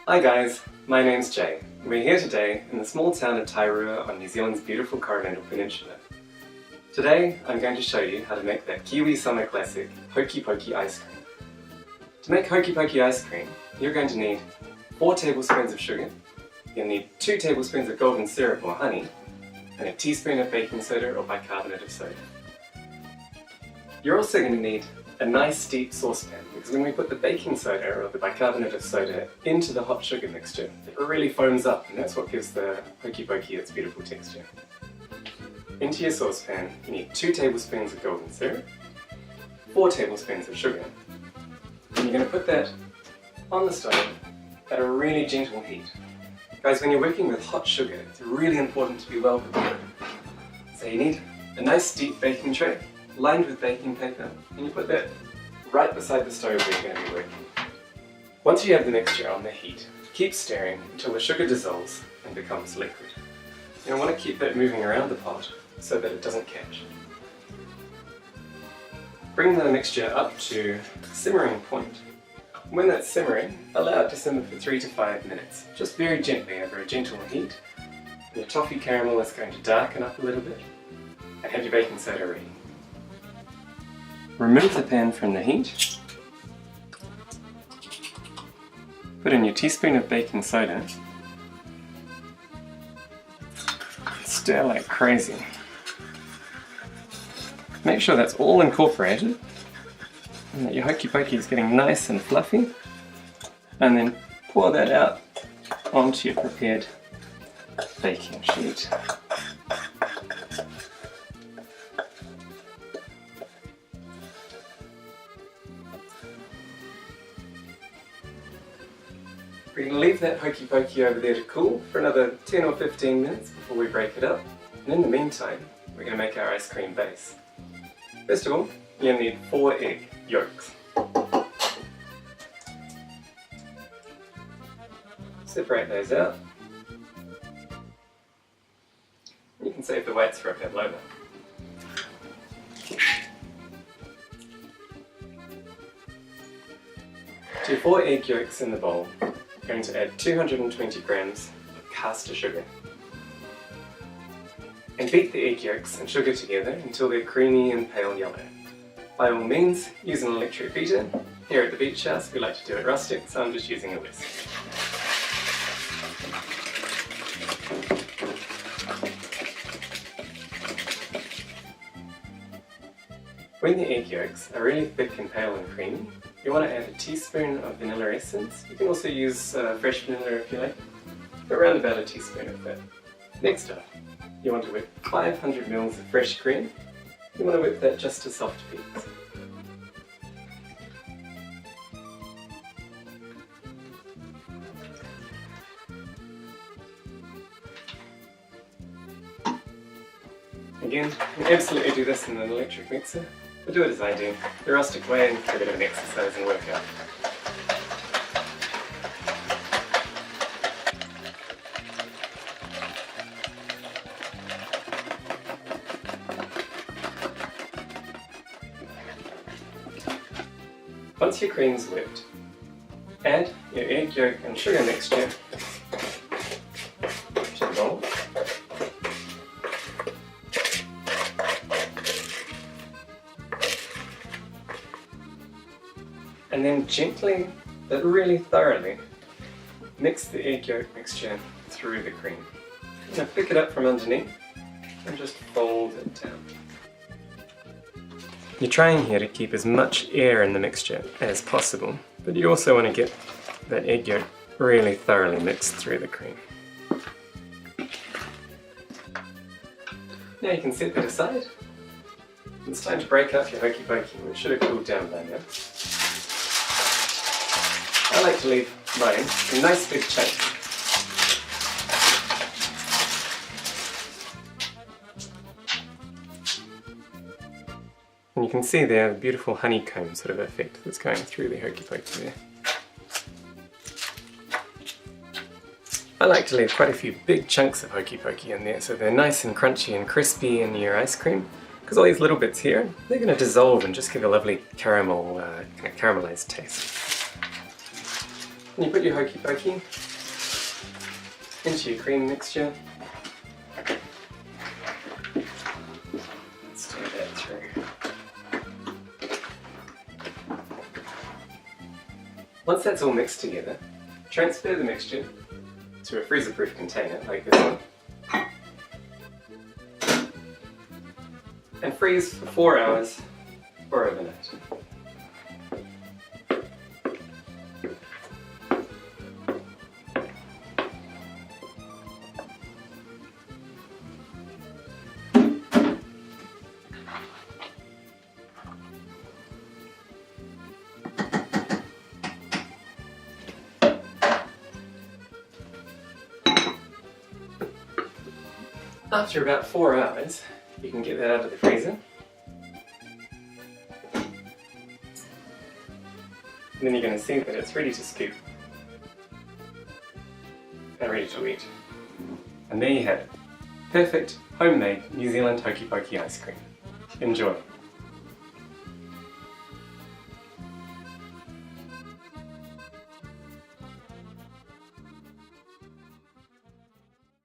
Hi guys, my name's Jay. We're here today in the small town of Tairua on New Zealand's beautiful Coromandel Peninsula. Today I'm going to show you how to make that Kiwi summer classic, Hokey Pokey Ice Cream. To make Hokey Pokey Ice Cream, you're going to need 4 tablespoons of sugar, you'll need 2 tablespoons of golden syrup or honey, and a teaspoon of baking soda or bicarbonate of soda. You're also going to need a nice deep saucepan, because when we put the baking soda or the bicarbonate of soda into the hot sugar mixture, it really foams up, and that's what gives the Hokey Pokey its beautiful texture. Into your saucepan you need 2 tablespoons of golden syrup, 4 tablespoons of sugar, and you're going to put that on the stove at a really gentle heat. Guys, when you're working with hot sugar, it's really important to be well prepared. So you need a nice deep baking tray lined with baking paper, and you put that right beside the stove where you're going to be working. Once you have the mixture on the heat, keep stirring until the sugar dissolves and becomes liquid. You'll want to keep that moving around the pot so that it doesn't catch. Bring the mixture up to simmering point. When that's simmering, allow it to simmer for 3 to 5 minutes, just very gently over a gentle heat. Your toffee caramel is going to darken up a little bit, and have your baking soda ready. Remove the pan from the heat, put in your teaspoon of baking soda, stir like crazy. Make sure that's all incorporated and that your Hokey Pokey is getting nice and fluffy, and then pour that out onto your prepared baking sheet. We're going to leave that Hokey Pokey over there to cool for another 10 or 15 minutes before we break it up, and in the meantime we're going to make our ice cream base. First of all, you'll need 4 egg yolks. Separate those out. You can save the whites for a bit later. To your 4 egg yolks in the bowl, I'm going to add 220 grams of caster sugar. And beat the egg yolks and sugar together until they're creamy and pale yellow. By all means, use an electric beater. Here at the beach house we like to do it rustic, so I'm just using a whisk. When the egg yolks are really thick and pale and creamy, you want to add a teaspoon of vanilla essence. You can also use fresh vanilla if you like, but around about a teaspoon of that. Next up, you want to whip 500 ml of fresh cream. You want to whip that just to soft peaks. Again, you can absolutely do this in an electric mixer, but do it as I do, the rustic way, and give it an exercise and workout. Once your cream's whipped, add your egg yolk and sugar mixture to the bowl. And then gently, but really thoroughly, mix the egg yolk mixture through the cream. Now pick it up from underneath and just fold it down. You're trying here to keep as much air in the mixture as possible, but you also want to get that egg yolk really thoroughly mixed through the cream. Now you can set that aside. It's time to break up your Hokey Pokey, which should have cooled down by now. I like to leave mine in nice big chunks. And you can see there the beautiful honeycomb sort of effect that's going through the Hokey Pokey there. I like to leave quite a few big chunks of Hokey Pokey in there so they're nice and crunchy and crispy in your ice cream, because all these little bits here, they're going to dissolve and just give a lovely caramel, kind of caramelized taste. And you put your Hokey Pokey into your cream mixture. Let's do that through. Once that's all mixed together, transfer the mixture to a freezer-proof container like this one and freeze for 4 hours or overnight. After about 4 hours, you can get that out of the freezer. And then you're going to see that it's ready to scoop and ready to eat. And there you have it. Perfect, homemade New Zealand Hokey Pokey ice cream. Enjoy.